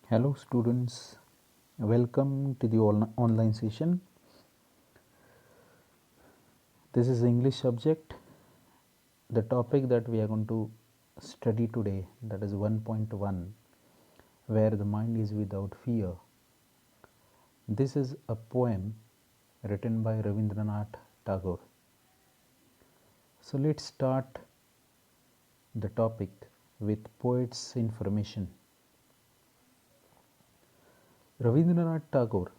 Hello students, welcome to the online session. This is English subject. The topic that we are going to study today, that is 1.1, where the mind is without fear. This is a poem written by Rabindranath Tagore. So let's start the topic with poet's information. Rabindranath Tagore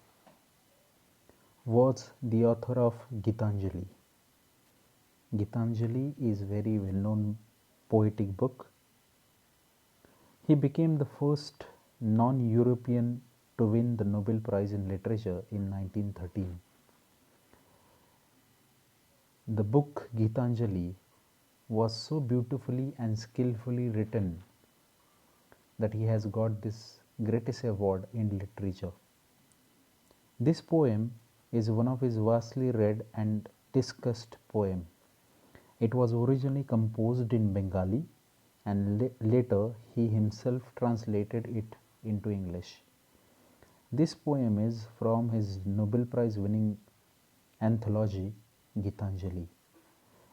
was the author of Gitanjali. Gitanjali is very well known poetic book. He became the first non-European to win the Nobel Prize in Literature in 1913. The book Gitanjali was so beautifully and skillfully written that he has got this greatest award in literature. This poem is one of his vastly read and discussed poem. It was originally composed in Bengali and later he himself translated it into English. This poem is from his Nobel Prize winning anthology Gitanjali.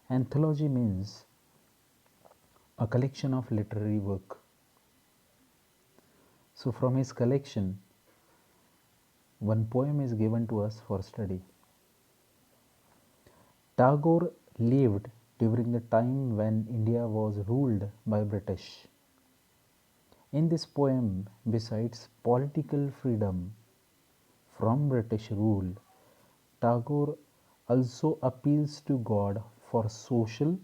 Anthology means a collection of literary work. So from his collection, one poem is given to us for study. Tagore lived during the time when India was ruled by British. In this poem, besides political freedom from British rule, Tagore also appeals to God for social,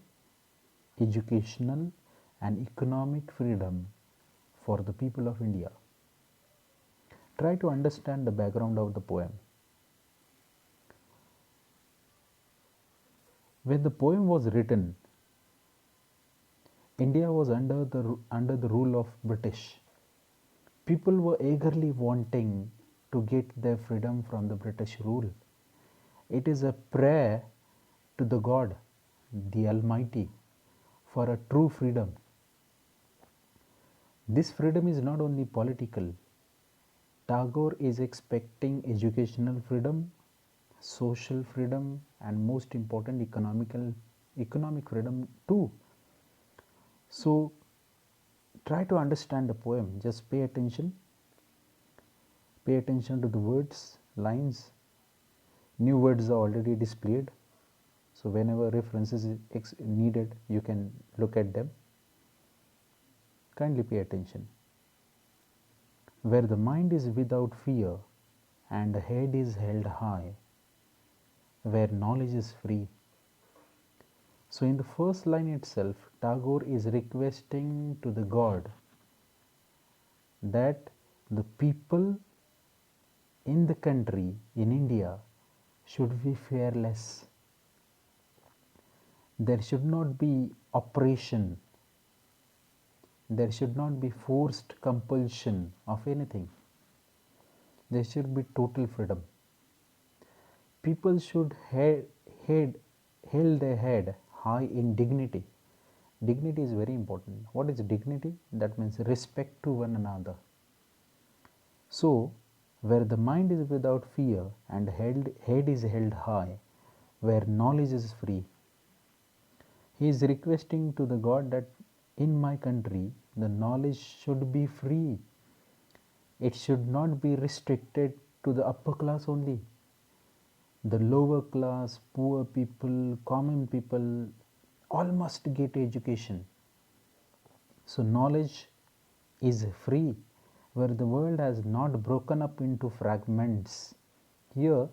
educational, and economic freedom for the people of India. Try to understand the background of the poem. When the poem was written, India was under the rule of British. People were eagerly wanting to get their freedom from the British rule. It is a prayer to the God, the Almighty, for a true freedom. This freedom is not only political. Tagore is expecting educational freedom, social freedom, and most important, economic freedom too. So try to understand the poem. Just pay attention. Pay attention to the words, lines. New words are already displayed. So whenever references is needed, you can look at them. Kindly pay attention. Where the mind is without fear and the head is held high, where knowledge is free. So in the first line itself, Tagore is requesting to the God that the people in the country, in India, should be fearless. There should not be oppression. There should not be forced compulsion of anything. There should be total freedom. People should hold their head high in dignity. Dignity is very important. What is dignity? That means respect to one another. So, where the mind is without fear and head is held high, where knowledge is free, he is requesting to the God that in my country the knowledge should be free. It should not be restricted to the upper class only. The lower class, poor people, common people, all must get education. So knowledge is free, where the world has not broken up into fragments. Here,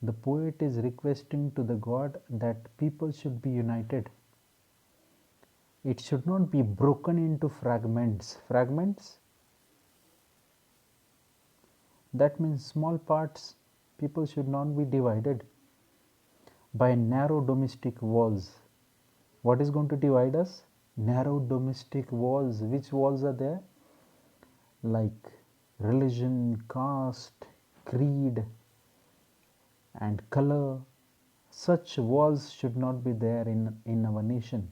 the poet is requesting to the God that people should be united. It should not be broken into fragments. Fragments, that means small parts. People should not be divided by narrow domestic walls. What is going to divide us? Narrow domestic walls. Which walls are there? Like religion, caste, creed, and color. Such walls should not be there in our nation.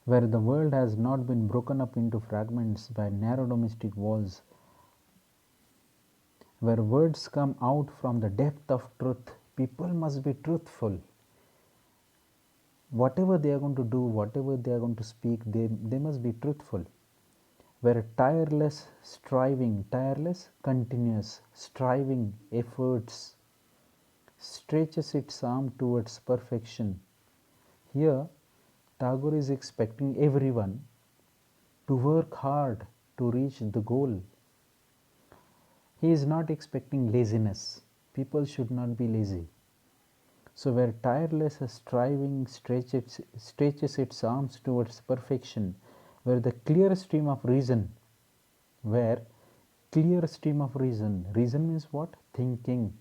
where the world has not been broken up into fragments by narrow domestic walls, where words come out from the depth of truth. People must be truthful. Whatever they are going to do, whatever they are going to speak, they must be truthful. Where tireless striving, tireless, continuous striving efforts stretches its arm towards perfection. Here, Tagore is expecting everyone to work hard to reach the goal. He is not expecting laziness. People should not be lazy. So, where tireless striving stretches its arms towards perfection, where the clear stream of reason, reason means what? Thinking.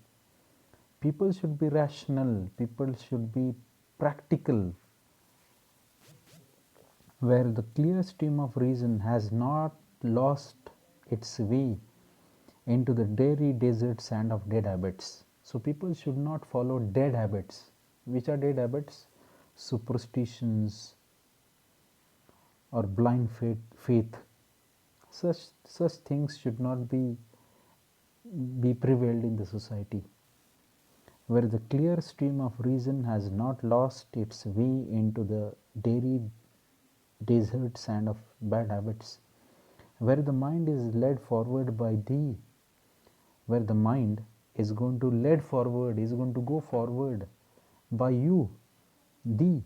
People should be rational, people should be practical, where the clear stream of reason has not lost its way into the dreary desert sand of dead habits. So people should not follow dead habits. Which are dead habits? Superstitions or blind faith. Such things should not be prevailed in the society. Where the clear stream of reason has not lost its way into the dreary desert sand of bad habits, where the mind is led forward by thee, where the mind is going to lead forward, is going to go forward by you, thee.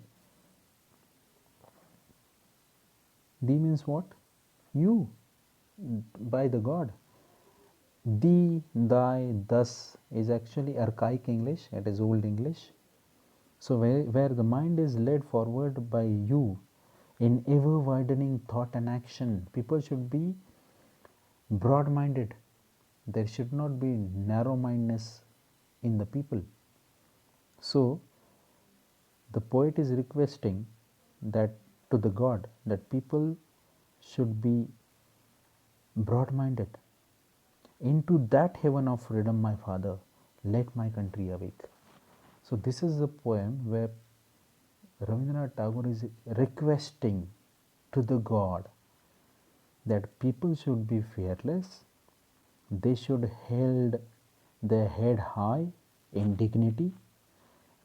Thee means what? You, by the God. Thee, thy, thus is actually archaic English, it is old English. So, where the mind is led forward by you in ever widening thought and action, people should be broad minded. There should not be narrow mindedness in the people. So, the poet is requesting that to the God that people should be broad minded. Into that heaven of freedom, my Father, let my country awake. So, this is a poem where Rabindranath Tagore is requesting to the God that people should be fearless, they should hold their head high in dignity,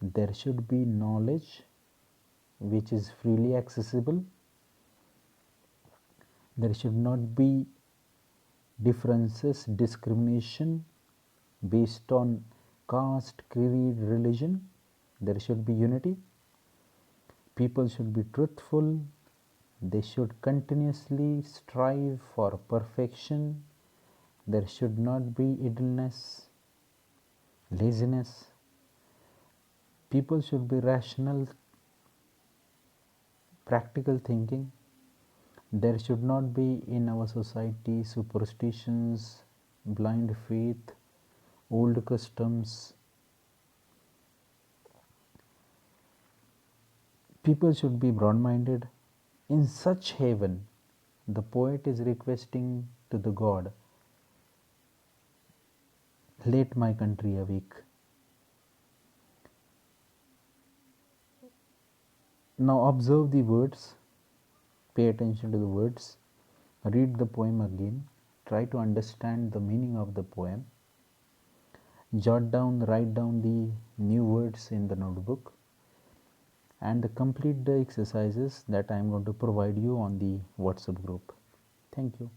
there should be knowledge which is freely accessible, there should not be differences, discrimination based on caste, creed, religion, there should be unity. People should be truthful, they should continuously strive for perfection, there should not be idleness, laziness. People should be rational, practical thinking. There should not be in our society superstitions, blind faith, old customs. People should be broad minded. In such heaven, the poet is requesting to the God, let my country awake. Now observe the words, pay attention to the words, read the poem again, try to understand the meaning of the poem, write down the new words in the notebook, and complete the exercises that I am going to provide you on the WhatsApp group. Thank you.